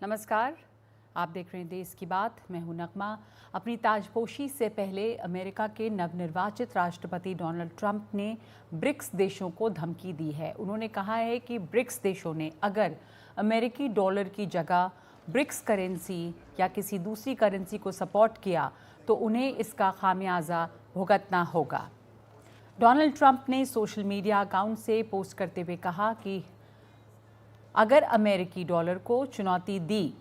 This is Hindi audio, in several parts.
नमस्कार, आप देख रहे हैं देश की बात। मैं हूं नगमा। अपनी ताजपोशी से पहले अमेरिका के नवनिर्वाचित राष्ट्रपति डोनाल्ड ट्रंप ने ब्रिक्स देशों को धमकी दी है। उन्होंने कहा है कि ब्रिक्स देशों ने अगर अमेरिकी डॉलर की जगह ब्रिक्स करेंसी या किसी दूसरी करेंसी को सपोर्ट किया तो उन्हें इसका खामियाजा भुगतना होगा। डोनाल्ड ट्रंप ने सोशल मीडिया अकाउंट से पोस्ट करते हुए कहा कि अगर अमेरिकी डॉलर को चुनौती दी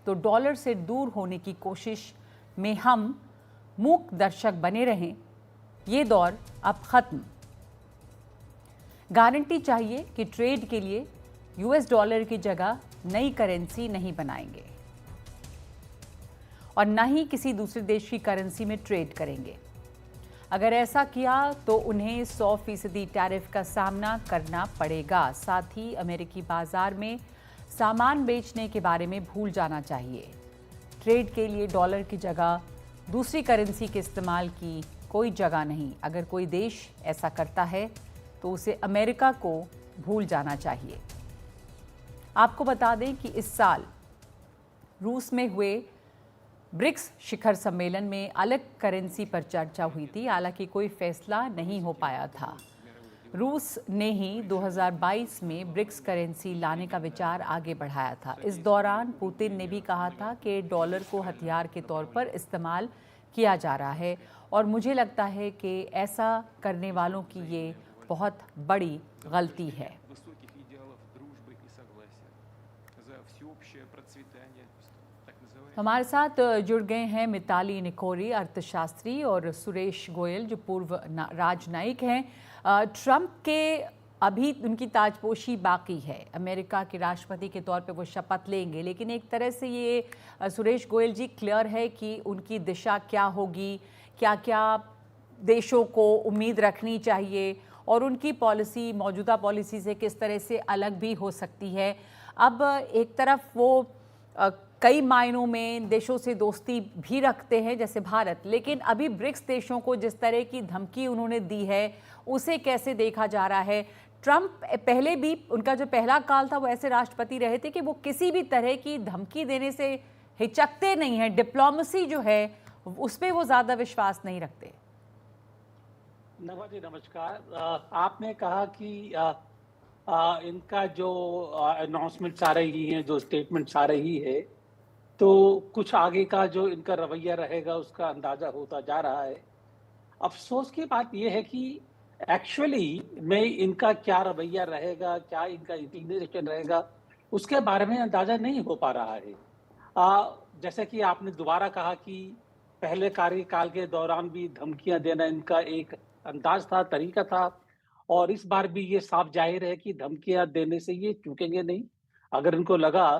तो डॉलर से दूर होने की कोशिश में हम मूक दर्शक बने रहें। ये दौर अब खत्म। गारंटी चाहिए कि ट्रेड के लिए यूएस डॉलर की जगह नई करेंसी नहीं बनाएंगे और न ही किसी दूसरे देश की करेंसी में ट्रेड करेंगे। अगर ऐसा किया तो उन्हें 100% टैरिफ का सामना करना पड़ेगा। साथ ही अमेरिकी बाजार में सामान बेचने के बारे में भूल जाना चाहिए। ट्रेड के लिए डॉलर की जगह दूसरी करेंसी के इस्तेमाल की कोई जगह नहीं। अगर कोई देश ऐसा करता है तो उसे अमेरिका को भूल जाना चाहिए। आपको बता दें कि इस साल रूस में हुए ब्रिक्स शिखर सम्मेलन में अलग करेंसी पर चर्चा हुई थी, हालांकि कोई फैसला नहीं हो पाया था। रूस ने ही 2022 में ब्रिक्स करेंसी लाने का विचार आगे बढ़ाया था। इस दौरान पुतिन ने भी कहा था कि डॉलर को हथियार के तौर पर इस्तेमाल किया जा रहा है और मुझे लगता है कि ऐसा करने वालों की ये बहुत बड़ी गलती है। हमारे साथ जुड़ गए हैं मिताली निकोरी, अर्थशास्त्री, और सुरेश गोयल जो पूर्व राजनयिक हैं। ट्रंप के अभी उनकी ताजपोशी बाकी है, अमेरिका के राष्ट्रपति के तौर पे वो शपथ लेंगे, लेकिन एक तरह से ये सुरेश गोयल जी क्लियर है कि उनकी दिशा क्या होगी, क्या क्या देशों को उम्मीद रखनी चाहिए और उनकी पॉलिसी मौजूदा पॉलिसी से किस तरह से अलग भी हो सकती है। अब एक तरफ वो कई मायनों में देशों से दोस्ती भी रखते हैं जैसे भारत, लेकिन अभी ब्रिक्स देशों को जिस तरह की धमकी उन्होंने दी है उसे कैसे देखा जा रहा है? ट्रंप पहले भी उनका जो पहला काल था वो ऐसे राष्ट्रपति रहे थे कि वो किसी भी तरह की धमकी देने से हिचकते नहीं हैं। डिप्लोमेसी जो है उस पर वो ज़्यादा विश्वास नहीं रखते। नवा जी नमस्कार। आपने कहा कि इनका जो अनाउंसमेंट्स आ रही हैं, जो स्टेटमेंट्स आ रही है, तो कुछ आगे का जो इनका रवैया रहेगा उसका अंदाजा होता जा रहा है। अफसोस की बात यह है कि एक्चुअली में इनका क्या रवैया रहेगा, क्या इनका इंक्लिनेशन रहेगा, उसके बारे में अंदाजा नहीं हो पा रहा है। जैसे कि आपने दोबारा कहा कि पहले कार्यकाल के दौरान भी धमकियां देना इनका एक अंदाज था, तरीका था, और इस बार भी ये साफ जाहिर है कि धमकियां देने से ये चूकेंगे नहीं। अगर इनको लगा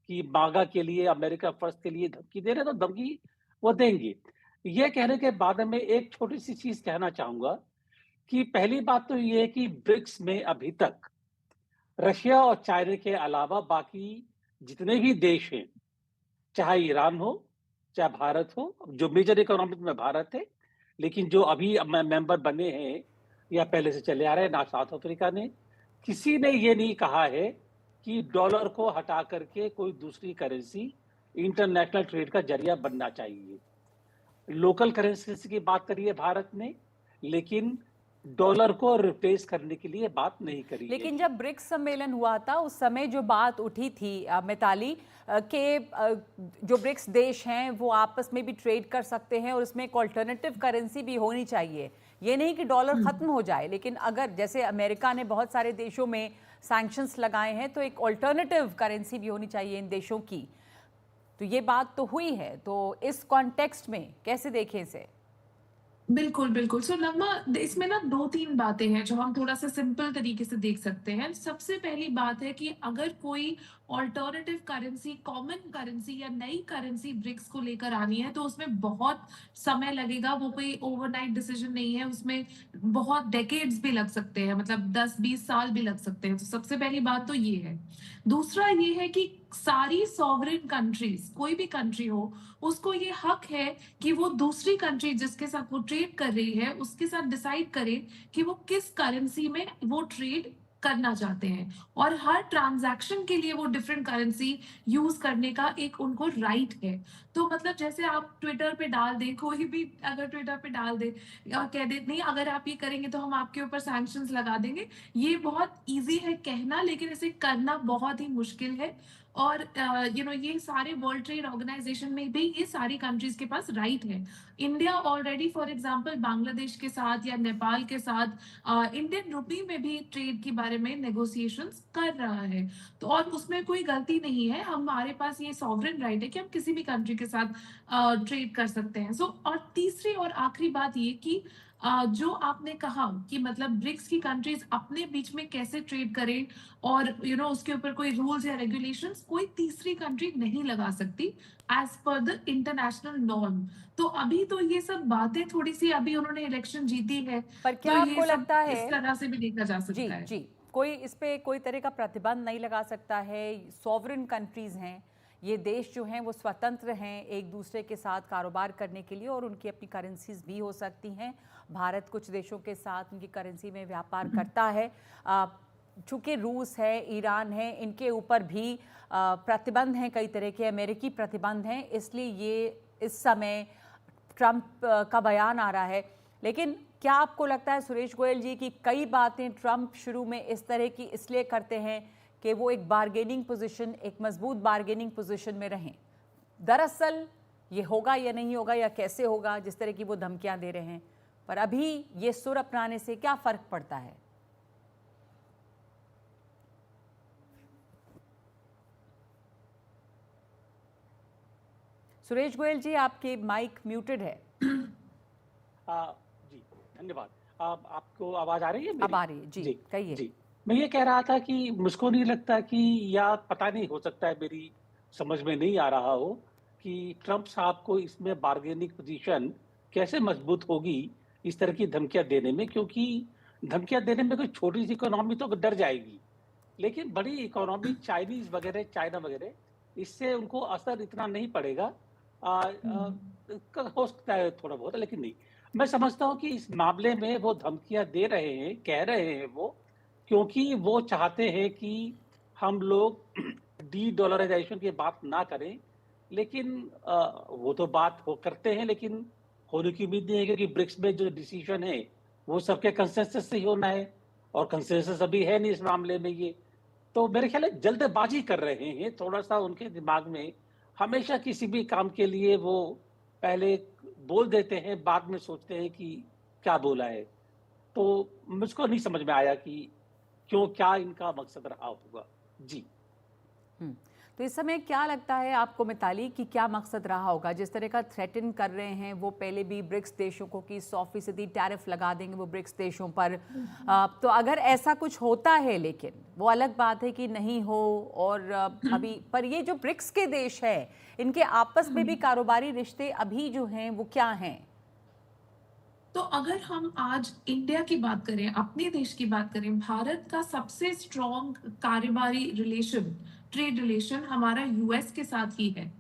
कि मागा के लिए, अमेरिका फर्स्ट के लिए धमकी दे रहे तो धमकी वो देंगे। ये कहने के बाद में एक छोटी सी चीज कहना चाहूंगा कि पहली बात तो ये है कि ब्रिक्स में अभी तक रशिया और चाइना के अलावा बाकी जितने भी देश हैं, चाहे ईरान हो, चाहे भारत हो, जो मेजर इकोनॉमिक में भारत है, लेकिन जो अभी मेंबर बने हैं या पहले से चले आ रहे हैं, ना साउथ अफ्रीका ने, किसी ने ये नहीं कहा है कि डॉलर को हटा करके कोई दूसरी करेंसी इंटरनेशनल ट्रेड का जरिया बनना चाहिए। लोकल करेंसी की बात करी है भारत ने, लेकिन डॉलर को रिप्लेस करने के लिए बात नहीं करी है। लेकिन जब ब्रिक्स सम्मेलन हुआ था उस समय जो बात उठी थी मिताली के जो ब्रिक्स देश हैं वो आपस में भी ट्रेड कर सकते हैं और इसमें एक ऑल्टरनेटिव करेंसी भी होनी चाहिए। ये नहीं कि डॉलर खत्म हो जाए, लेकिन अगर जैसे अमेरिका ने बहुत सारे देशों में सैंक्शंस लगाए हैं तो एक ऑल्टरनेटिव करेंसी भी होनी चाहिए इन देशों की। तो ये बात तो हुई है, तो इस कॉन्टेक्स्ट में कैसे देखें इसे? बिल्कुल, बिल्कुल। सो नगमा, इसमें ना 2-3 बातें हैं जो हम थोड़ा-सा सिंपल तरीके से देख सकते हैं। सबसे पहली बात है कि अगर कोई अल्टरनेटिव करेंसी, कॉमन करेंसी या नई करेंसी ब्रिक्स को लेकर आनी है, तो उसमें बहुत समय लगेगा। वो कोई ओवरनाइट डिसीजन नहीं है, उसमें बहुत डेकेड्स भी लग सकते हैं, मतलब 10-20 साल भी लग सकते हैं। तो सबसे पहली बात तो ये है। दूसरा ये है कि सारी सॉवरेन कंट्रीज़, कोई भी कंट्री हो, उसको ये हक है कि वो दूसरी कंट्री जिसके साथ वो ट्रेड कर रही है उसके साथ डिसाइड करे कि वो किस करेंसी में वो ट्रेड करना चाहते हैं, और हर ट्रांजैक्शन के लिए वो डिफरेंट करेंसी यूज करने का एक उनको राइट है। तो मतलब जैसे आप ट्विटर पे डाल दें, कोई भी अगर ट्विटर पे डाल दे और कह दे नहीं अगर आप ये करेंगे तो हम आपके ऊपर सैंक्शंस लगा देंगे, ये बहुत इजी है कहना, लेकिन इसे करना बहुत ही मुश्किल है। और ये सारे वर्ल्ड ट्रेड ऑर्गेनाइजेशन में भी ये सारी कंट्रीज के पास राइट है। India already for example Bangladesh के साथ या नेपाल के साथ इंडियन रुपी में भी ट्रेड के बारे में नेगोशिएशंस कर रहा है। तो और उसमें कोई गलती नहीं है, हमारे पास ये सॉवरेन राइट है कि हम किसी भी कंट्री के साथ ट्रेड कर सकते हैं। सो और तीसरी और आखिरी बात ये कि जो आपने कहा कि मतलब ब्रिक्स की कंट्रीज अपने बीच में कैसे ट्रेड करें और उसके ऊपर कोई रूल्स या रेगुलेशंस कोई तीसरी कंट्री नहीं लगा सकती as per the international norm. तो अभी तो ये सब बातें थोड़ी सी, अभी उन्होंने इलेक्शन जीती है, पर क्या तो आपको ये सब लगता है इस तरह से भी देखा जा जी सकता है। जी कोई इस पे कोई तरह का प्रतिबंध नहीं लगा सकता है? सॉवरेन कंट्रीज हैं, ये देश जो हैं वो स्वतंत्र हैं एक दूसरे के साथ कारोबार करने के लिए, और उनकी अपनी करेंसीज भी हो सकती हैं। भारत कुछ देशों के साथ उनकी करेंसी में व्यापार करता है। चूँकि रूस है, ईरान है, इनके ऊपर भी प्रतिबंध हैं, कई तरह के अमेरिकी प्रतिबंध हैं, इसलिए ये इस समय ट्रंप का बयान आ रहा है। लेकिन क्या आपको लगता है सुरेश गोयल जी कि कई बातें ट्रंप शुरू में इस तरह की इसलिए करते हैं कि वो एक बार्गेनिंग पोजीशन, एक मजबूत बार्गेनिंग पोजीशन में रहें? दरअसल ये होगा या नहीं होगा या कैसे होगा, जिस तरह की वो धमकियां दे रहे हैं, पर अभी ये सुर अपनाने से क्या फर्क पड़ता है? सुरेश गोयल जी, आपके माइक म्यूटेड है। जी धन्यवाद। आपको आवाज आ रही है मेरी? अब आ रही है जी, कहिए। जी मैं ये कह रहा था कि मुझको नहीं लगता कि, या पता नहीं, हो सकता है मेरी समझ में नहीं आ रहा हो कि ट्रंप साहब को इसमें बार्गेनिंग पोजीशन कैसे मजबूत होगी इस तरह की धमकियां देने में, क्योंकि धमकियां देने में कोई छोटी सी इकोनॉमी तो डर जाएगी, लेकिन बड़ी इकोनॉमी चाइनीज वगैरह, चाइना वगैरह, इससे उनको असर इतना नहीं पड़ेगा। हो सकता है थोड़ा बहुत, लेकिन नहीं। मैं समझता हूँ कि इस मामले में वो धमकियां दे रहे हैं, कह रहे हैं वो, क्योंकि वो चाहते हैं कि हम लोग डी डॉलराइजेशन की बात ना करें, लेकिन वो तो बात हो करते हैं, लेकिन होने की उम्मीद नहीं है, क्योंकि ब्रिक्स में जो डिसीजन है वो सबके कंसेंसस से ही होना है, और कंसेंसस अभी है नहीं इस मामले में। ये तो मेरे ख्याल है जल्दबाजी कर रहे हैं थोड़ा सा उनके दिमाग में। हमेशा किसी भी काम के लिए वो पहले बोल देते हैं, बाद में सोचते हैं कि क्या बोला है। तो मुझको नहीं समझ में आया कि क्यों, क्या इनका मकसद रहा होगा। जी तो इस समय क्या लगता है आपको मिताली कि क्या मकसद रहा होगा? जिस तरह का थ्रेटन कर रहे हैं वो पहले भी ब्रिक्स देशों को कि 100% टैरिफ लगा देंगे वो ब्रिक्स देशों पर, तो अगर ऐसा कुछ होता है, लेकिन वो अलग बात है कि नहीं हो, और अभी पर ये जो ब्रिक्स के देश है इनके आपस में भी कारोबारी रिश्ते अभी जो हैं वो क्या हैं? तो अगर हम आज इंडिया की बात करें, अपने देश की बात करें, भारत का सबसे स्ट्रॉन्ग कारोबारी रिलेशन, ट्रेड रिलेशन हमारा यूएस के साथ ही है,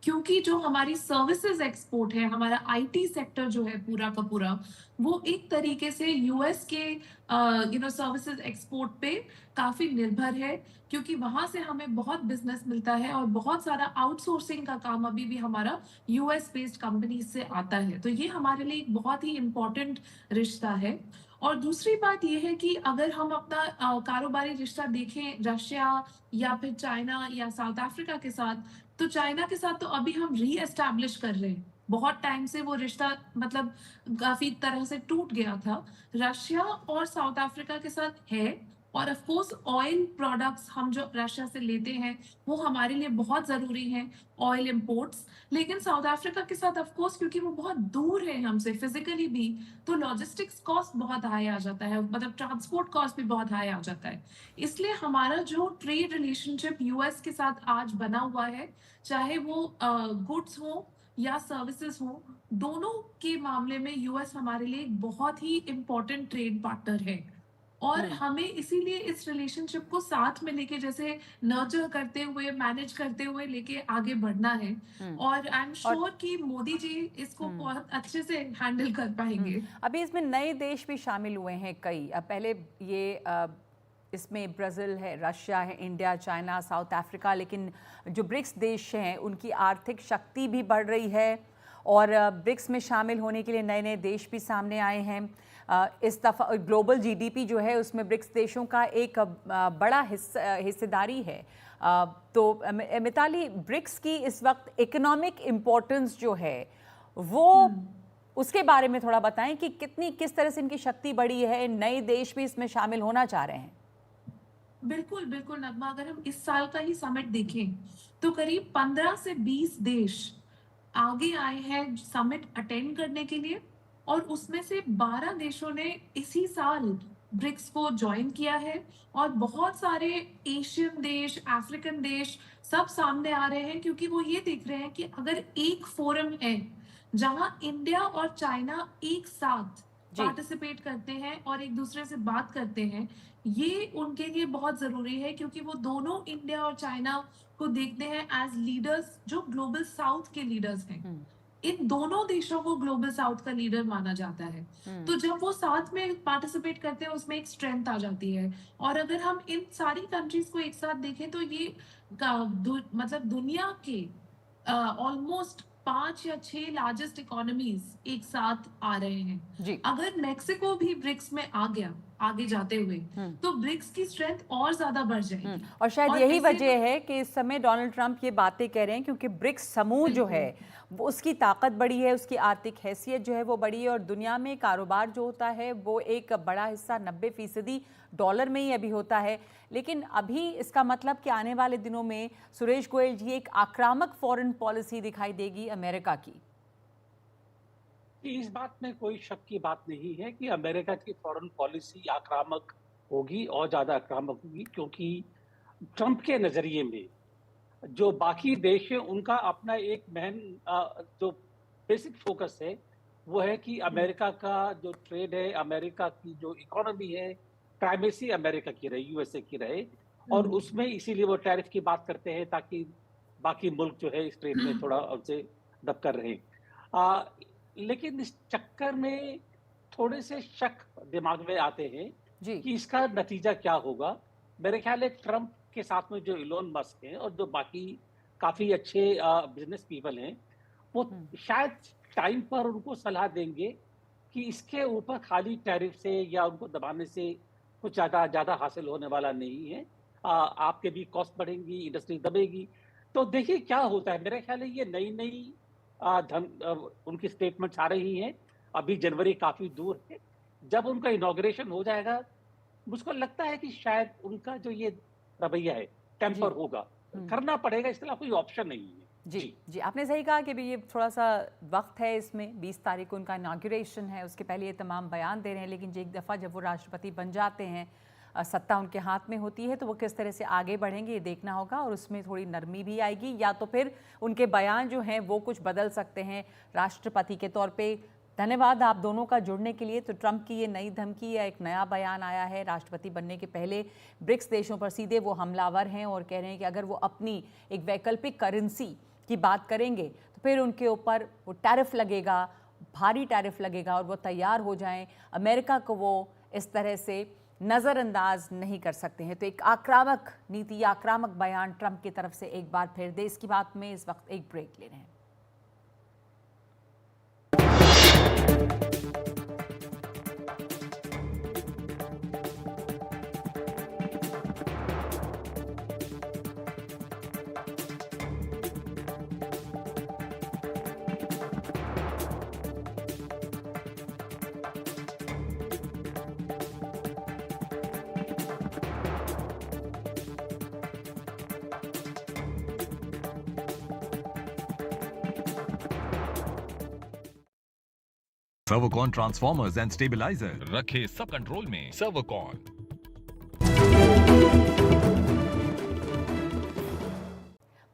क्योंकि जो हमारी सर्विसेज एक्सपोर्ट है, हमारा आईटी सेक्टर जो है पूरा का पूरा, वो एक तरीके से यूएस के सर्विसेज एक्सपोर्ट पे काफी निर्भर है, क्योंकि वहां से हमें बहुत बिजनेस मिलता है और बहुत सारा आउटसोर्सिंग का काम अभी भी हमारा यूएस बेस्ड कंपनी से आता है। तो ये हमारे लिए एक बहुत ही इम्पोर्टेंट रिश्ता है। और दूसरी बात यह है कि अगर हम अपना कारोबारी रिश्ता देखें रशिया या फिर चाइना या साउथ अफ्रीका के साथ, तो चाइना के साथ तो अभी हम री एस्टैब्लिश कर रहे हैं, बहुत टाइम से वो रिश्ता मतलब काफी तरह से टूट गया था। रशिया और साउथ अफ्रीका के साथ है, और ऑफ कोर्स ऑयल प्रोडक्ट्स हम जो रशिया से लेते हैं वो हमारे लिए बहुत जरूरी हैं, ऑयल इंपोर्ट्स। लेकिन साउथ अफ्रीका के साथ ऑफ कोर्स क्योंकि वो बहुत दूर है हमसे फिजिकली भी, तो लॉजिस्टिक्स कॉस्ट बहुत हाई आ जाता है, मतलब ट्रांसपोर्ट कॉस्ट भी बहुत हाई आ जाता है। इसलिए हमारा जो ट्रेड रिलेशनशिप यूएस के साथ आज बना हुआ है, चाहे वो गुड्स हो या सर्विसेज हो, दोनों के मामले में यूएस हमारे लिए एक बहुत ही इम्पोर्टेंट ट्रेड पार्टनर है। और हमें इसीलिए इस रिलेशनशिप को साथ में लेके जैसे नर्चर करते हुए, मैनेज करते हुए लेके आगे बढ़ना है। और आई एम श्योर कि मोदी जी इसको बहुत अच्छे से हैंडल कर पाएंगे। अभी इसमें नए देश भी शामिल हुए हैं कई। अब पहले ये इसमें ब्राज़ील है, रशिया है, इंडिया, चाइना, साउथ अफ्रीका, लेकिन जो ब्रिक्स देश हैं उनकी आर्थिक शक्ति भी बढ़ रही है और ब्रिक्स में शामिल होने के लिए नए नए देश भी सामने आए हैं। इस दफ़ा ग्लोबल जीडीपी जो है उसमें ब्रिक्स देशों का एक बड़ा हिस्सेदारी है। तो मिताली, ब्रिक्स की इस वक्त इकोनॉमिक इम्पोर्टेंस जो है वो उसके बारे में थोड़ा बताएं कि किस तरह से इनकी शक्ति बढ़ी है, नए देश भी इसमें शामिल होना चाह रहे हैं। बिल्कुल बिल्कुल नगमा, अगर हम इस साल का ही समिट देखें तो करीब 15 से 20 देश आगे आए हैं समिट अटेंड करने के लिए, और उसमें से 12 देशों ने इसी साल ब्रिक्स को ज्वाइन किया है। और बहुत सारे एशियन देश, अफ्रीकन देश सब सामने आ रहे हैं, क्योंकि वो ये देख रहे हैं कि अगर एक फोरम है जहां इंडिया और चाइना एक साथ पार्टिसिपेट करते हैं और एक दूसरे से बात करते हैं, ये उनके लिए बहुत जरूरी है, क्योंकि वो दोनों इंडिया और चाइना को देखते हैं एज लीडर्स जो ग्लोबल साउथ के लीडर्स हैं। इन दोनों देशों को ग्लोबल साउथ का लीडर माना जाता है। तो जब वो साथ में पार्टिसिपेट करते हैं उसमें एक स्ट्रेंथ आ जाती है। और अगर हम इन सारी कंट्रीज को एक साथ देखें तो ये मतलब दुनिया के ऑलमोस्ट 5 या 6 लार्जेस्ट इकोनॉमीज एक साथ आ रहे हैं जी। अगर मेक्सिको भी ब्रिक्स में आ गया आगे जाते हुए तो ब्रिक्स की स्ट्रेंथ और ज्यादा बढ़ जाएगी। और शायद यही वजह है कि इस समय डोनाल्ड ट्रंप ये बातें कह रहे हैं, क्योंकि ब्रिक्स समूह जो है वो उसकी ताकत बढ़ी है, उसकी आर्थिक हैसियत जो है वो बढ़ी है और दुनिया में कारोबार जो होता है वो एक बड़ा हिस्सा 90% डॉलर में ही अभी होता है। लेकिन अभी इसका मतलब कि आने वाले दिनों में सुरेश गोयल जी एक आक्रामक फॉरेन पॉलिसी दिखाई देगी अमेरिका की। इस बात में कोई शक की बात नहीं है कि अमेरिका की फॉरेन पॉलिसी आक्रामक होगी और ज्यादा आक्रामक होगी, क्योंकि ट्रंप के नजरिए में जो बाकी देश है उनका अपना एक जो बेसिक फोकस है वो है कि अमेरिका का जो ट्रेड है, अमेरिका की जो इकोनॉमी है, प्राइमेसी अमेरिका की रहे, यूएसए की रहे, और उसमें इसीलिए वो टैरिफ की बात करते हैं ताकि बाकी मुल्क जो है इस ट्रेड में थोड़ा उनसे दबकर रहे। लेकिन इस चक्कर में थोड़े से शक दिमाग में आते हैं कि इसका नतीजा क्या होगा। मेरे ख्याल है ट्रंप के साथ में जो इलोन मस्क हैं और जो बाकी काफी अच्छे बिजनेस पीपल हैं वो शायद टाइम पर उनको सलाह देंगे कि इसके ऊपर खाली टैरिफ से या उनको दबाने से कुछ ज्यादा हासिल होने वाला नहीं है। आपके भी कॉस्ट बढ़ेंगी, इंडस्ट्री दबेगी। तो देखिए क्या होता है। मेरे ख्याल है ये नई उनकी स्टेटमेंट्स आ रही हैं। अभी जनवरी काफी दूर है। जब उनका इनॉग्रेशन हो जाएगा मुझको लगता है कि शायद उनका जो ये रवैया है टेम्पर होगा, करना पड़ेगा, इसके अलावा कोई ऑप्शन नहीं है। जी, आपने सही कहा कि भी ये थोड़ा सा वक्त है इसमें। 20 तारीख को उनका इनॉग्रेशन है, उसके पहले ये तमाम बयान दे रहे हैं, लेकिन एक दफ़ा जब वो राष्ट्रपति बन जाते हैं, सत्ता उनके हाथ में होती है, तो वो किस तरह से आगे बढ़ेंगे ये देखना होगा और उसमें थोड़ी नरमी भी आएगी, या तो फिर उनके बयान जो हैं वो कुछ बदल सकते हैं राष्ट्रपति के तौर पे। धन्यवाद आप दोनों का जुड़ने के लिए। तो ट्रंप की ये नई धमकी या एक नया बयान आया है राष्ट्रपति बनने के पहले, ब्रिक्स देशों पर सीधे वो हमलावर हैं और कह रहे हैं कि अगर वो अपनी एक वैकल्पिक करेंसी की बात करेंगे तो फिर उनके ऊपर वो टैरिफ लगेगा, भारी टैरिफ लगेगा और वो तैयार हो जाएं। अमेरिका को वो इस तरह से नज़रअंदाज नहीं कर सकते हैं। तो एक आक्रामक नीति, आक्रामक बयान ट्रंप की तरफ से एक बार फिर। देश की बात में इस वक्त एक ब्रेक ले रहे हैं। सर्वोकॉन ट्रांसफॉर्मर्स एंड स्टेबलाइजर रखे सब कंट्रोल में। सर्वोकॉन।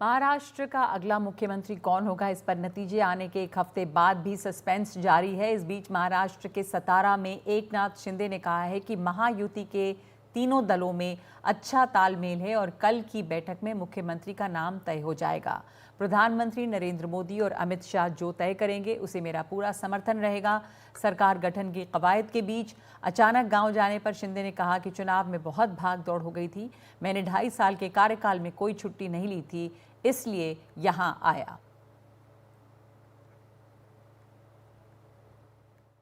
महाराष्ट्र का अगला मुख्यमंत्री कौन होगा, इस पर नतीजे आने के एक हफ्ते बाद भी सस्पेंस जारी है। इस बीच महाराष्ट्र के सतारा में एकनाथ शिंदे ने कहा है कि महायुति के तीनों दलों में अच्छा तालमेल है और कल की बैठक में मुख्यमंत्री का नाम तय हो जाएगा। प्रधानमंत्री नरेंद्र मोदी और अमित शाह जो तय करेंगे उसे मेरा पूरा समर्थन रहेगा। सरकार गठन की कवायद के बीच अचानक गांव जाने पर शिंदे ने कहा कि चुनाव में बहुत भाग दौड़ हो गई थी, मैंने 2.5 साल के कार्यकाल में कोई छुट्टी नहीं ली थी, इसलिए यहां आया।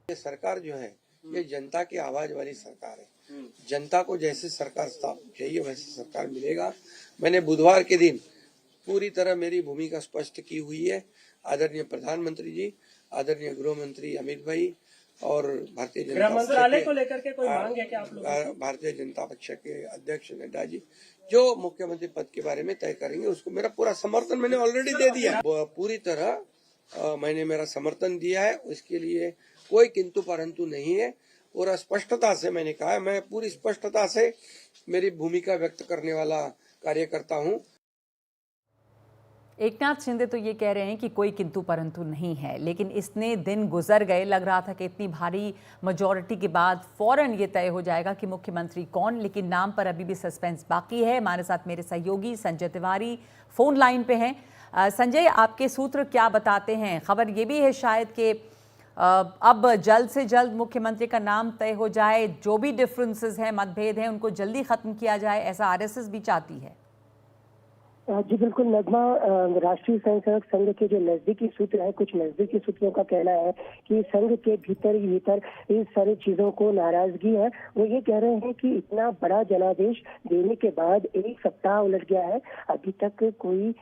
ये सरकार जो है ये जनता की आवाज वाली सरकार है। जनता को जैसे सरकार चाहिए वैसे सरकार मिलेगा। मैंने बुधवार के दिन पूरी तरह मेरी भूमिका स्पष्ट की हुई है। आदरणीय प्रधानमंत्री जी, आदरणीय गृह मंत्री अमित भाई और भारतीय जनता मंत्रालय को लेकर के कोई मांग है क्या आप लोगों की? भारतीय जनता पक्ष के अध्यक्ष नड्डा जी जो मुख्यमंत्री पद के बारे में तय करेंगे उसको मेरा पूरा समर्थन मैंने ऑलरेडी दे दिया। पूरी तरह मैंने मेरा समर्थन दिया है, उसके लिए कोई किंतु परंतु नहीं है और स्पष्टता से मैंने कहा है, मैं पूरी स्पष्टता से मेरी भूमिका व्यक्त करने वाला कार्यकर्ता हूं। एकनाथ शिंदे तो ये कह रहे हैं कि कोई किंतु परंतु नहीं है, लेकिन इतने दिन गुजर गए, लग रहा था कि इतनी भारी मेजॉरिटी के बाद फौरन ये तय हो जाएगा कि मुख्यमंत्री कौन, लेकिन नाम पर अभी भी सस्पेंस बाकी है। हमारे साथ मेरे सहयोगी संजय तिवारी फोन लाइन पे हैं। संजय, आपके सूत्र क्या बताते हैं? खबर ये भी है शायद कि अब जल्द से जल्द मुख्यमंत्री का नाम तय हो जाए, जो भी डिफरेंसेस हैं, मतभेद हैं, उनको जल्दी खत्म किया जाए, ऐसा आरएसएस भी चाहती है। जी बिल्कुल नगमा, राष्ट्रीय स्वयंसेवक संघ के जो नजदीकी सूत्र है, कुछ नजदीकी सूत्रों का कहना है कि संघ के भीतर ही भीतर इस सारी चीजों को नाराजगी है। वो ये कह रहे हैं कि इतना बड़ा जनादेश देने के बाद 1 सप्ताह उलट गया है, अभी तक कोई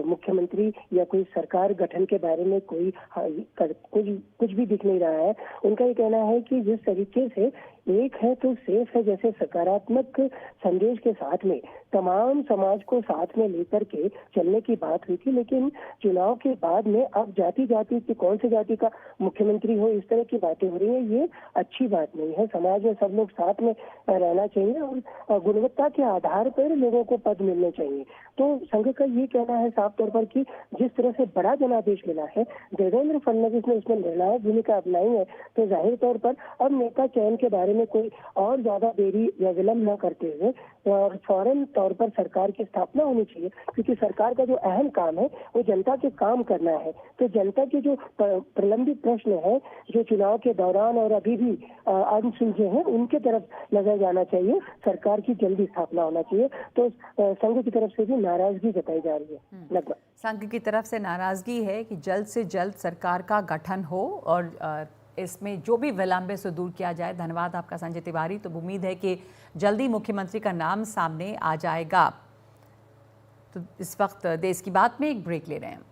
मुख्यमंत्री या कोई सरकार गठन के बारे में कोई कुछ भी दिख नहीं रहा है। उनका ये कहना है कि जिस तरीके से एक है तो सेफ है, जैसे सकारात्मक संदेश के साथ में तमाम समाज को साथ में लेकर के चलने की बात हुई थी, लेकिन चुनाव के बाद में अब जाति जाति की कौन सी जाति का मुख्यमंत्री हो, इस तरह की बातें हो रही है। ये अच्छी बात नहीं है। समाज में सब लोग साथ में रहना चाहिए और गुणवत्ता के आधार पर लोगों को पद मिलने चाहिए। तो संघ का ये कहना है साफ तौर पर कि जिस तरह से बड़ा जनादेश मिला है, देवेंद्र फडणवीस ने उसमें निर्णायक भूमिका अपनाई है, तो जाहिर तौर पर अब नेता चयन के बारे में कोई और ज्यादा देरी या विलंब न करते हुए और फौरन तौर पर सरकार की स्थापना होनी चाहिए, क्योंकि सरकार का जो अहम काम है वो जनता के काम करना है। तो जनता के जो प्रलंबित प्रश्न है, जो चुनाव के दौरान और अभी भी अनसुलझे हैं, उनके तरफ नजर जाना चाहिए। सरकार की जल्दी स्थापना होना चाहिए। तो संघ की तरफ से भी नाराजगी जताई जा रही है। लगभग संघ की तरफ से नाराजगी है कि जल्द से जल्द सरकार का गठन हो और इसमें जो भी विलंब है उसे दूर किया जाए। धन्यवाद आपका संजय तिवारी। तो उम्मीद है कि जल्दी मुख्यमंत्री का नाम सामने आ जाएगा। तो इस वक्त देश की बात में एक ब्रेक ले रहे हैं।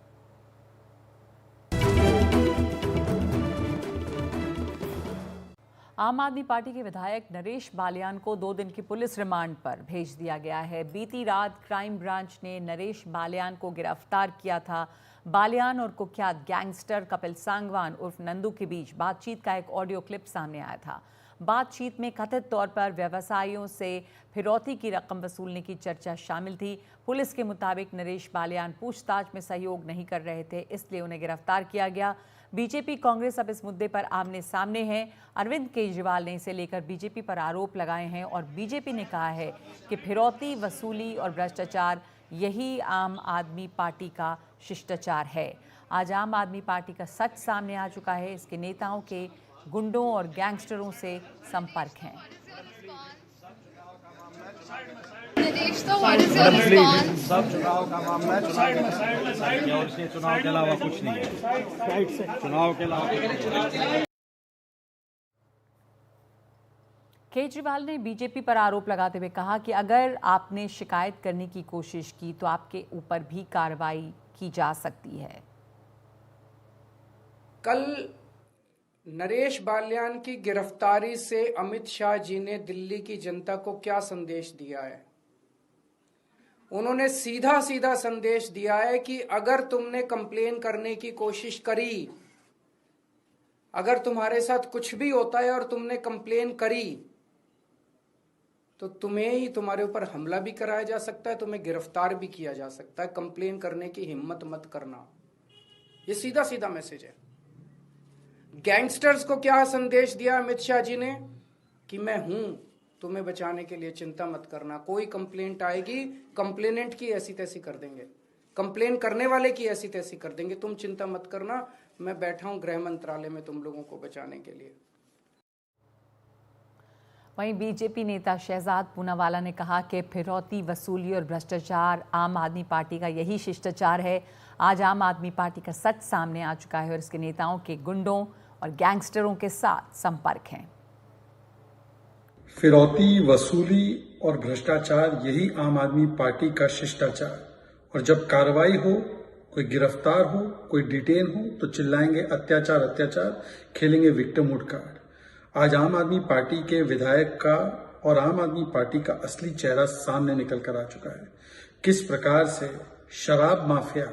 आम आदमी पार्टी के विधायक नरेश बालियान को 2 दिन की पुलिस रिमांड पर भेज दिया गया है। बीती रात क्राइम ब्रांच ने नरेश बालियान को गिरफ्तार किया था। बालियान और कुख्यात गैंगस्टर कपिल सांगवान उर्फ नंदू के बीच बातचीत का एक ऑडियो क्लिप सामने आया था। बातचीत में कथित तौर पर व्यवसायियों से फिरौती की रकम वसूलने की चर्चा शामिल थी। पुलिस के मुताबिक नरेश बालियान पूछताछ में सहयोग नहीं कर रहे थे, इसलिए उन्हें गिरफ्तार किया गया। बीजेपी कांग्रेस अब इस मुद्दे पर आमने सामने है। अरविंद केजरीवाल ने इसे लेकर बीजेपी पर आरोप लगाए हैं और बीजेपी ने कहा है कि फिरौती वसूली और भ्रष्टाचार यही आम आदमी पार्टी का शिष्टाचार है। आज आम आदमी पार्टी का सच सामने आ चुका है। इसके नेताओं के गुंडों और गैंगस्टरों से संपर्क हैं। सब चुनाव का मामला है, और इसके चुनाव के अलावा कुछ नहीं है। चुनाव के अलावा केजरीवाल ने बीजेपी पर आरोप लगाते हुए कहा कि अगर आपने शिकायत करने की कोशिश की तो आपके ऊपर भी कार्रवाई की जा सकती है। कल नरेश बालियान की गिरफ्तारी से अमित शाह जी ने दिल्ली की जनता को क्या संदेश दिया है? उन्होंने सीधा सीधा संदेश दिया है कि अगर तुमने कंप्लेन करने की कोशिश करी, अगर तुम्हारे साथ कुछ भी होता है और तुमने कंप्लेन करी, तो तुम्हें ही तुम्हारे ऊपर हमला भी कराया जा सकता है, तुम्हें गिरफ्तार भी किया जा सकता है। कंप्लेन करने की हिम्मत मत करना। ये सीधा सीधा मैसेज है। गैंगस्टर्स को क्या संदेश दिया अमित शाह जी ने कि मैं हूं तुम्हें बचाने के लिए चिंता मत करना, कोई कंप्लेंट आएगी कंप्लेनेंट की ऐसी तैसी कर देंगे, कंप्लेन करने वाले की ऐसी तैसी कर देंगे, तुम चिंता मत करना, मैं बैठा हूं गृह मंत्रालय में तुम लोगों को बचाने के लिए। वहीं बीजेपी नेता शहजाद पूनावाला ने कहा कि फिरौती वसूली और भ्रष्टाचार आम आदमी पार्टी का यही शिष्टाचार है। आज आम आदमी पार्टी का सच सामने आ चुका है और इसके नेताओं के गुंडों और गैंगस्टरों के साथ संपर्क हैं। फिरौती वसूली और भ्रष्टाचार यही आम आदमी पार्टी का शिष्टाचार, और जब कार्रवाई हो, कोई गिरफ्तार हो, कोई डिटेन हो तो चिल्लाएंगे अत्याचार अत्याचार, खेलेंगे विक्टिमहुड कार्ड। आज आम आदमी पार्टी के विधायक का और आम आदमी पार्टी का असली चेहरा सामने निकल कर आ चुका है। किस प्रकार से शराब माफिया,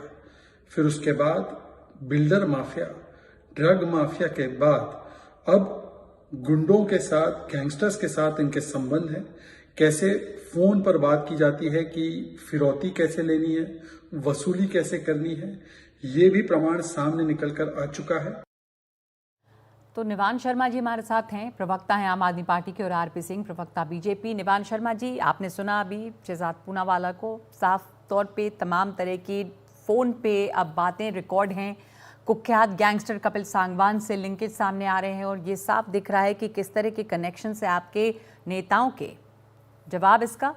फिर उसके बाद बिल्डर माफिया, ड्रग माफिया के बाद अब गुंडों के साथ, गैंगस्टर्स के साथ इनके संबंध है। कैसे फोन पर बात की जाती है कि फिरौती कैसे लेनी है, वसूली कैसे करनी है, ये भी प्रमाण सामने निकल कर आ चुका है। तो निवान शर्मा जी हमारे साथ हैं, प्रवक्ता हैं आम आदमी पार्टी के, और आरपी सिंह प्रवक्ता बीजेपी। निवान शर्मा जी, आपने सुना अभी शहजाद पूनावाला को, साफ तौर पे तमाम तरह की फ़ोन पे अब बातें रिकॉर्ड हैं, कुख्यात गैंगस्टर कपिल सांगवान से लिंकेज सामने आ रहे हैं और ये साफ दिख रहा है कि किस तरह के कनेक्शन है आपके नेताओं के। जवाब इसका?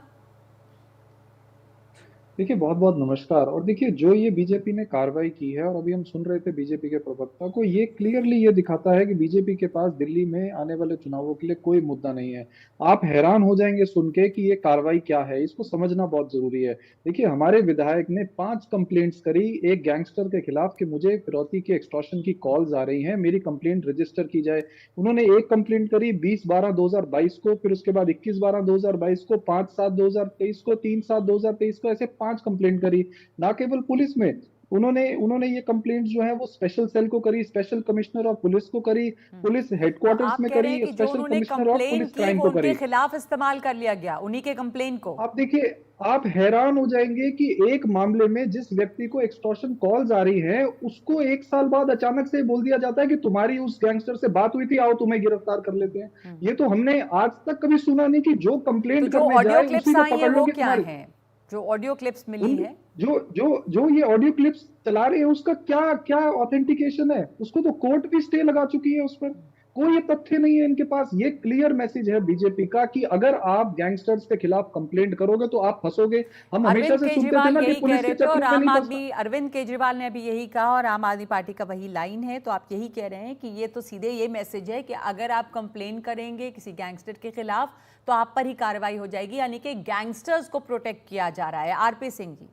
देखिए, बहुत बहुत नमस्कार। और देखिए, जो ये बीजेपी ने कार्रवाई की है और अभी हम सुन रहे थे बीजेपी के प्रवक्ता को, ये क्लियरली ये दिखाता है कि बीजेपी के पास दिल्ली में आने वाले चुनावों के लिए कोई मुद्दा नहीं है। आप हैरान हो जाएंगे सुन के कि ये कार्रवाई क्या है, इसको समझना बहुत जरूरी है। देखिए, हमारे विधायक ने 5 कंप्लेंट्स करी एक गैंगस्टर के खिलाफ कि मुझे फिरौती की, एक्सटॉर्शन की कॉल्स आ रही हैं, मेरी कंप्लेंट रजिस्टर की जाए। उन्होंने एक कंप्लेंट करी 20/12/2022 को, फिर उसके बाद 21/12/2022 को, 5/7/2023 को, 3/7/2023 को, ऐसे 5 कंप्लेंट करी। ना केवल पुलिस में, उन्होंने ये कंप्लेंट जो है वो स्पेशल सेल को करी, स्पेशल कमिश्नर ऑफ पुलिस को करी, पुलिस हेडक्वार्टर्स में करी, special commissioner of police crime को करी। उनके खिलाफ इस्तेमाल कर लिया गया उन्हीं के कंप्लेंट को। आप देखिए, आप हैरान हो जाएंगे कि एक मामले में जिस व्यक्ति को एक्सटॉर्शन कॉल्स आ रही हैं, उसको 1 साल बाद अचानक से बोल दिया जाता है कि तुम्हारी उस गैंगस्टर से बात हुई थी, आओ तुम्हें गिरफ्तार कर लेते हैं। ये तो हमने आज तक कभी सुना नहीं कि जो कंप्लेंट करने जाए उसी को पकड़ लो। क्या है जो ऑडियो क्लिप्स मिली है, जो ये ऑडियो क्लिप्स चला रहे हैं, उसका क्या ऑथेंटिकेशन है? उसको तो कोर्ट भी स्टे लगा चुकी है, उस पर कोई तथ्य नहीं है इनके पास। ये क्लियर मैसेज है बीजेपी का कि अगर आप गैंगस्टर्स के खिलाफ कंप्लेंट करोगे तो आप फंसोगे। हम हमेशा से सुनते थे ना कि पुलिस के चक्कर में नहीं फंसना। अरविंद केजरीवाल ने अभी यही कहा और आम आदमी पार्टी का वही लाइन है। तो आप यही कह रहे हैं कि ये तो सीधे ये मैसेज है कि अगर आप कंप्लेन करेंगे किसी गैंगस्टर के खिलाफ तो आप पर ही कार्रवाई हो जाएगी, यानी कि गैंगस्टर्स को प्रोटेक्ट किया जा रहा है। आरपी सिंह जी,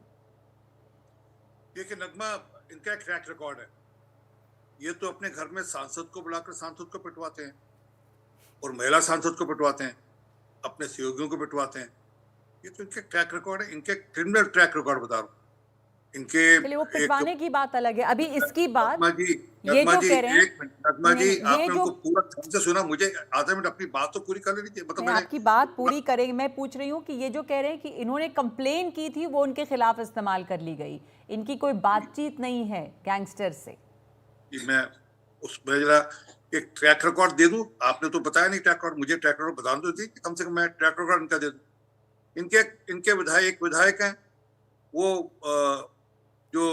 देखिए नगमा, इनका एक ट्रैक रिकॉर्ड है। ये तो अपने घर में सांसद को बुलाकर सांसद को पिटवाते हैं और महिला सांसद को पिटवाते हैं, अपने सहयोगियों को पिटवाते हैं। ये तो इनके ट्रैक रिकॉर्ड है, इनके क्रिमिनल ट्रैक रिकॉर्ड बता रहा हूँ। इनके वो पिटवाने की बात अलग है। अभी इसकी बात नगमा जी, नगमा जी, आपने उनको पूरा ढंग से सुना। मुझे आधा मिनट अपनी बात तो पूरी कर लेनी चाहिए। मतलब आपकी बात पूरी करेंगे। मैं पूछ रही हूँ कि ये जो कह रहे हैं कि इन्होंने कंप्लेन की थी वो उनके खिलाफ इस्तेमाल कर ली गई, इनकी कोई बातचीत नहीं है गैंगस्टर से। मैं उसमें जरा एक ट्रैक रिकॉर्ड दे दूं। आपने तो बताया नहीं ट्रैक रिकॉर्ड, मुझे ट्रैक रिकॉर्ड बता दो, कम से कम मैं ट्रैक रिकॉर्ड इनका दे दूं। इनके विधायक हैं, वो जो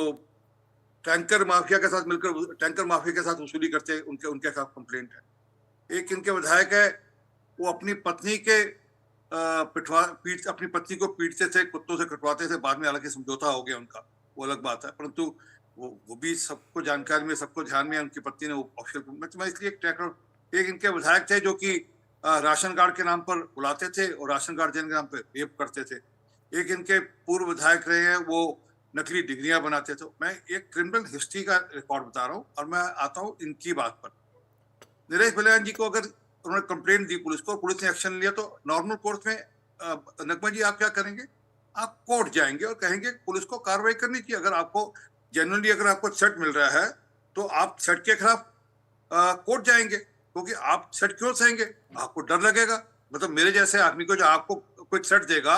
टैंकर माफिया के साथ मिलकर टैंकर माफिया के साथ वसूली करते हैं, उनके खिलाफ कंप्लेंट है। एक इनके विधायक है, वो अपनी पत्नी के अपनी पत्नी को पीटते थे, कुत्तों से कटवाते थे। बाद में हालांकि समझौता हो गया उनका, वो अलग बात है, परंतु वो भी सबको जानकारी में, सबको ध्यान में, उनकी पत्नी ने वो ऑफिशियल। मैं इसलिए एक इनके विधायक थे जो कि राशन कार्ड के नाम पर बुलाते थे और राशन कार्ड देने के नाम पर रेप करते थे। एक इनके पूर्व विधायक रहे हैं, वो नकली डिग्रियां बनाते थे। मैं एक क्रिमिनल हिस्ट्री का रिकॉर्ड बता रहा हूँ और मैं आता हूँ इनकी बात पर। नरेश बलियान जी को अगर उन्होंने कंप्लेंट दी पुलिस को, पुलिस ने एक्शन लिया, तो नॉर्मल कोर्ट में नगमा जी आप क्या करेंगे? आप कोर्ट जाएंगे और कहेंगे पुलिस को कार्रवाई करनी चाहिए। अगर आपको जेन्युइनली अगर आपको सेट मिल रहा है तो आप सेट के खिलाफ कोर्ट जाएंगे, क्योंकि आप सेट क्यों सहेंगे? आपको डर लगेगा। मतलब मेरे जैसे आदमी को जो आपको कोई सेट देगा,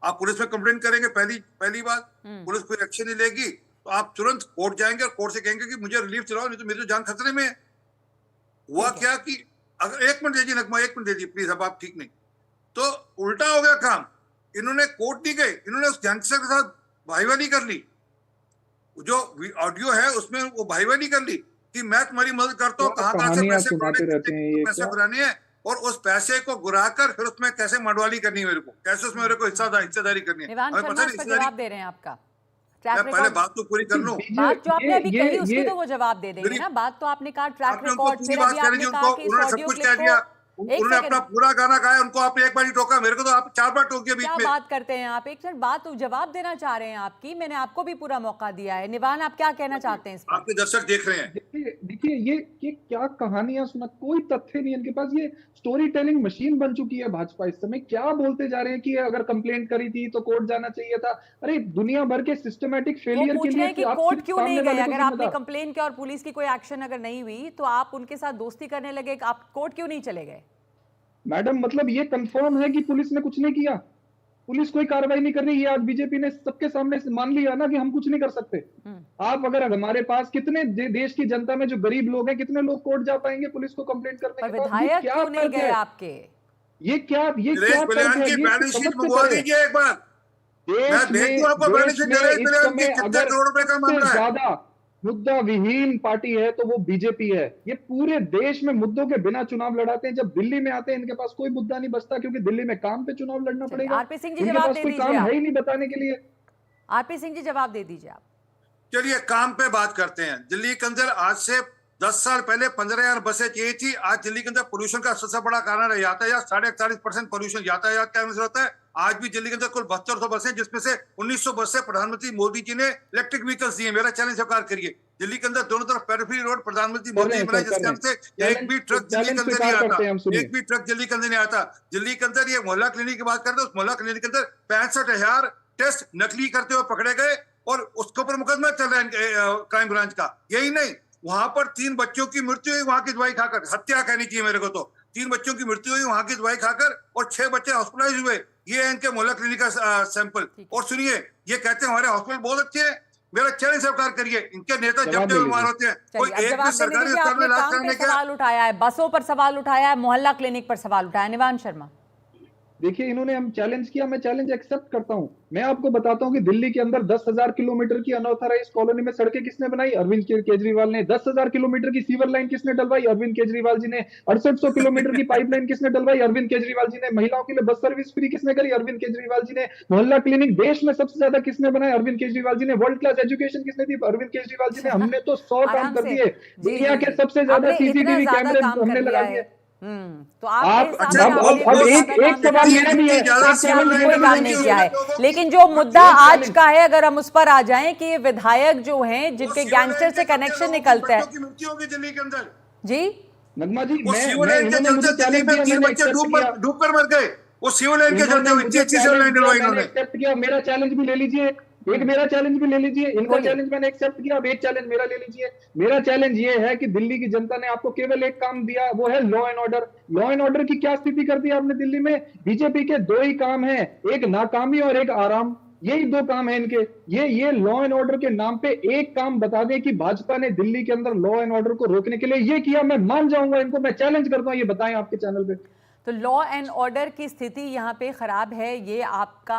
आप पुलिस में कंप्लेंट करेंगे, पहली बात पुलिस कोई एक्शन नहीं लेगी, तो आप तुरंत कोर्ट जाएंगे और कोर्ट से कहेंगे कि मुझे रिलीफ दिलाओ, नहीं तो मेरी तो जान खतरे में है। हुआ क्या कि अगर 1 मिनट दीजिए नगमा, 1 मिनट दीजिए प्लीज, अब आप ठीक नहीं। तो उल्टा हो गया काम। इन्होंने कोर्ट नहीं गए, इन्होंने उस गैंगस्टर के साथ भाईवाली कर ली। जो ऑडियो है उसमें वो भाईवाली कर ली कि मैं तुम्हारी मदद करता हूँ, कहाँ से पैसे घुराने हैं और उस पैसे को घुराकर फिर उसमें कैसे मडवाली करनी है, मेरे को कैसे उसमें मेरे को हिस्सेदारी करनी है। निवान शर्मा इस पर जवाब दे रहे हैं आपका। पहले बात तो पूरी कर लूं। बात जो आपने अभी कही उसकी तो वो जवाब दे देंगे ना। बात तो आपने कहा ट्रैक रिकॉर्ड, फिर अभी आपने कहा कि इस ऑडियो क्लिप को उन्होंने अपना पूरा गाना गाया, उनको आपने एक बार ही टोका, मेरे को तो आप 4 बार टोक दिया बीच में। क्या बात करते हैं आप? एक मिनट, बात जवाब देना चाह रहे हैं आपकी, मैंने आपको भी पूरा मौका दिया है। निवान, आप क्या कहना चाहते हैं इस पर? आपके दर्शक देख रहे हैं। देखिए ये क्या कहानियां सुना, कोई तथ्य नहीं इनके पास। ये स्टोरी टेलिंग मशीन बन चुकी है भाजपा इस समय। क्या बोलते जा रहे हैं कि अगर कंप्लेंट करी थी तो कोर्ट जाना चाहिए था। अरे दुनिया भर के सिस्टमेटिक फेलियर के लिए कि कोर्ट क्यों नहीं गए? अगर आपने कंप्लेन किया और पुलिस की कोई एक्शन अगर नहीं हुई तो आप उनके साथ दोस्ती करने लगे, आप कोर्ट क्यों नहीं चले गए? मैडम, मतलब ये कंफर्म है कि पुलिस ने कुछ नहीं किया, पुलिस कोई कार्रवाई नहीं कर रही। ये आज बीजेपी ने सबके सामने मान लिया ना कि हम कुछ नहीं कर सकते। आप अगर हमारे पास कितने देश की जनता में जो गरीब लोग हैं, कितने लोग कोर्ट जा पाएंगे पुलिस को कंप्लेंट करने के बाद? विधायक क्यों नहीं गए आपके? ये क्या बैलेंस शीट मंगवा दीजिए एक बार। ज्यादा मुद्दा विहीन पार्टी है तो वो बीजेपी है। ये पूरे देश में मुद्दों के बिना चुनाव लड़ाते हैं। जब दिल्ली में आते हैं इनके पास कोई मुद्दा नहीं बचता, क्योंकि दिल्ली में काम पे चुनाव लड़ना पड़ेगा। आरपी सिंह जी जवाब दे दीजिए। काम है ही नहीं बताने के लिए। आरपी सिंह जी जवाब दे दीजिए आप। चलिए काम पे बात करते हैं। दिल्ली के अंदर आज से 10 साल पहले 15,000 बसें चाहिए थी। आज दिल्ली के अंदर पोल्यूशन का सबसे बड़ा कारण है यातायात। 48% पोल्यूशन यातायात के कारण होता है। आज भी दिल्ली के अंदर कुल 7200 बसें, जिसमें से 1900 बसें प्रधानमंत्री मोदी जी ने इलेक्ट्रिक व्हीकल्स दिए। मेरा चैलेंज स्वीकार करिए, दिल्ली के अंदर दोनों तरफ पेरिफेरी रोड प्रधानमंत्री मोदी ने बनाई, जिसके अंदर से एक भी ट्रक दिल्ली के अंदर नहीं आता, एक भी ट्रक दिल्ली के अंदर नहीं आता। दिल्ली के अंदर ये मोहल्ला क्लिनिक की बात करते हैं, उस मोहल्ला क्लिनिक के अंदर 65,000 टेस्ट नकली करते हुए पकड़े गए और उसके ऊपर मुकदमा चल रहा है क्राइम ब्रांच का। यही नहीं, वहां पर 3 बच्चों की मृत्यु हुई वहां की दवाई खाकर। हत्या कहनी चाहिए मेरे को तो। 3 बच्चों की मृत्यु हुई वहां की दवाई खाकर और 6 बच्चे हॉस्पिटलाइज हुए। ये है इनके मोहल्ला क्लिनिक का सैंपल। और सुनिए, ये कहते हैं हमारे हॉस्पिटल बहुत अच्छे हैं। मेरा चैलेंज स्वीकार करिए, इनके नेता जब जब बीमार होते हैं कोई एक भी सरकारी अस्पताल में इलाज करने का सवाल उठाया है, बसों पर सवाल उठाया है, मोहल्ला क्लिनिक पर सवाल उठाया। निवान शर्मा, देखिए इन्होंने हम चैलेंज किया, मैं चैलेंज एक्सेप्ट करता हूं। मैं आपको बताता हूं कि दिल्ली के अंदर 10,000 किलोमीटर की अनऑथराइज कॉलोनी में सड़कें किसने बनाई? अरविंद केजरीवाल ने। 10,000 किलोमीटर की सीवर लाइन किसने डलवाई? अरविंद केजरीवाल जी ने। 6800 किलोमीटर की पाइपलाइन किसने डलवाई? अरविंद केजरीवाल जी ने। महिलाओं के लिए बस सर्विस फ्री किसने करी? अरविंद केजरीवाल जी ने। मोहल्ला क्लिनिक देश में सबसे ज्यादा किसने बनाया? अरविंद केजरीवाल जी ने। वर्ल्ड क्लास एजुकेशन किसने दी? अरविंद केजरीवाल जी ने। हमने तो 100 काम कर दिए। दुनिया के सबसे ज्यादा सीसीटीवी कैमरे हमने लगा दिए। तो आप एक सवाल मेरा भी है, कोई काम नहीं किया है। लेकिन जो मुद्दा आज का है, अगर हम उस पर आ जाएं कि विधायक जो हैं जिनके गैंगस्टर से कनेक्शन निकलता है जी नगमा जी, डूब कर मर गए वो सिविल लाइन के चलते। मेरा चैलेंज भी ले लीजिए, एक मेरा चैलेंज भी ले लीजिए। इनका चैलेंज मैंने एक्सेप्ट किया, अब एक चैलेंज मेरा ले लीजिए। मेरा चैलेंज ये है कि दिल्ली की जनता ने आपको केवल एक काम दिया, वो है law and order. Law and order की क्या स्थिति कर दी आपने दिल्ली में? बीजेपी के 2 ही काम हैं, एक नाकामी और एक आराम। यही 2 काम है इनके। ये लॉ एंड ऑर्डर के नाम पे एक काम बता दें कि भाजपा ने दिल्ली के अंदर लॉ एंड ऑर्डर को रोकने के लिए ये किया, मैं मान जाऊंगा इनको। मैं चैलेंज करता हूं, ये बताएं आपके चैनल पे। तो लॉ एंड ऑर्डर की स्थिति यहाँ पे खराब है, ये आपका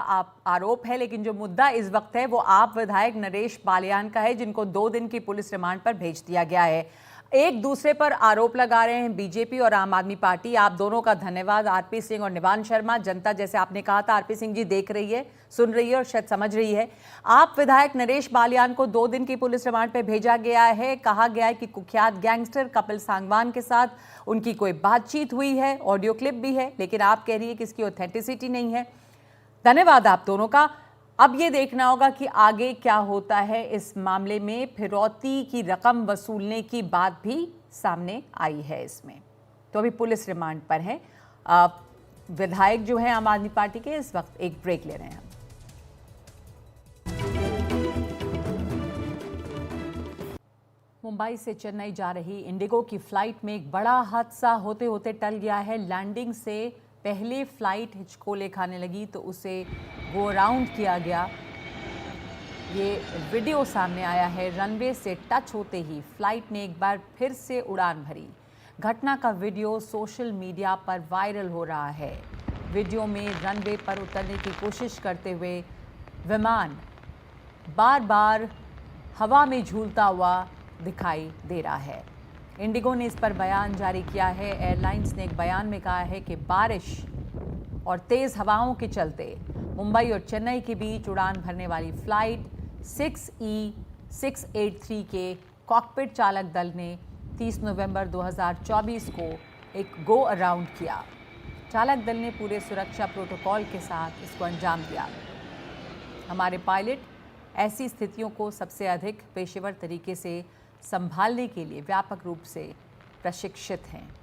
आरोप है। लेकिन जो मुद्दा इस वक्त है वो आप विधायक नरेश बालियान का है, जिनको 2 दिन की पुलिस रिमांड पर भेज दिया गया है। एक दूसरे पर आरोप लगा रहे हैं बीजेपी और आम आदमी पार्टी। आप दोनों का धन्यवाद, आरपी सिंह और निवान शर्मा। जनता, जैसे आपने कहा था, आरपी सिंह जी देख रही है, सुन रही है और शायद समझ रही है। आप विधायक नरेश बालियान को 2 दिन की पुलिस रिमांड पर भेजा गया है। कहा गया है कि कुख्यात गैंगस्टर कपिल सांगवान के साथ उनकी कोई बातचीत हुई है, ऑडियो क्लिप भी है, लेकिन आप कह रही है कि इसकी ऑथेंटिसिटी नहीं है। धन्यवाद आप दोनों का। अब ये देखना होगा कि आगे क्या होता है इस मामले में। फिरौती की रकम वसूलने की बात भी सामने आई है इसमें। तो अभी पुलिस रिमांड पर है विधायक जो है आम आदमी पार्टी के। इस वक्त एक ब्रेक ले रहे हैं। मुंबई से चेन्नई जा रही इंडिगो की फ्लाइट में एक बड़ा हादसा होते होते टल गया है। लैंडिंग से पहले फ्लाइट हिचकोले खाने लगी तो उसे गो अराउंड किया गया। ये वीडियो सामने आया है। रनवे से टच होते ही फ्लाइट ने एक बार फिर से उड़ान भरी। घटना का वीडियो सोशल मीडिया पर वायरल हो रहा है। वीडियो में रनवे पर उतरने की कोशिश करते हुए विमान बार बार हवा में झूलता हुआ दिखाई दे रहा है। इंडिगो ने इस पर बयान जारी किया है। एयरलाइंस ने एक बयान में कहा है कि बारिश और तेज़ हवाओं के चलते मुंबई और चेन्नई के बीच उड़ान भरने वाली फ्लाइट 6E683 के कॉकपिट चालक दल ने 30 नवंबर 2024 को एक गो अराउंड किया। चालक दल ने पूरे सुरक्षा प्रोटोकॉल के साथ इसको अंजाम दिया। हमारे पायलट ऐसी स्थितियों को सबसे अधिक पेशेवर तरीके से संभालने के लिए व्यापक रूप से प्रशिक्षित हैं।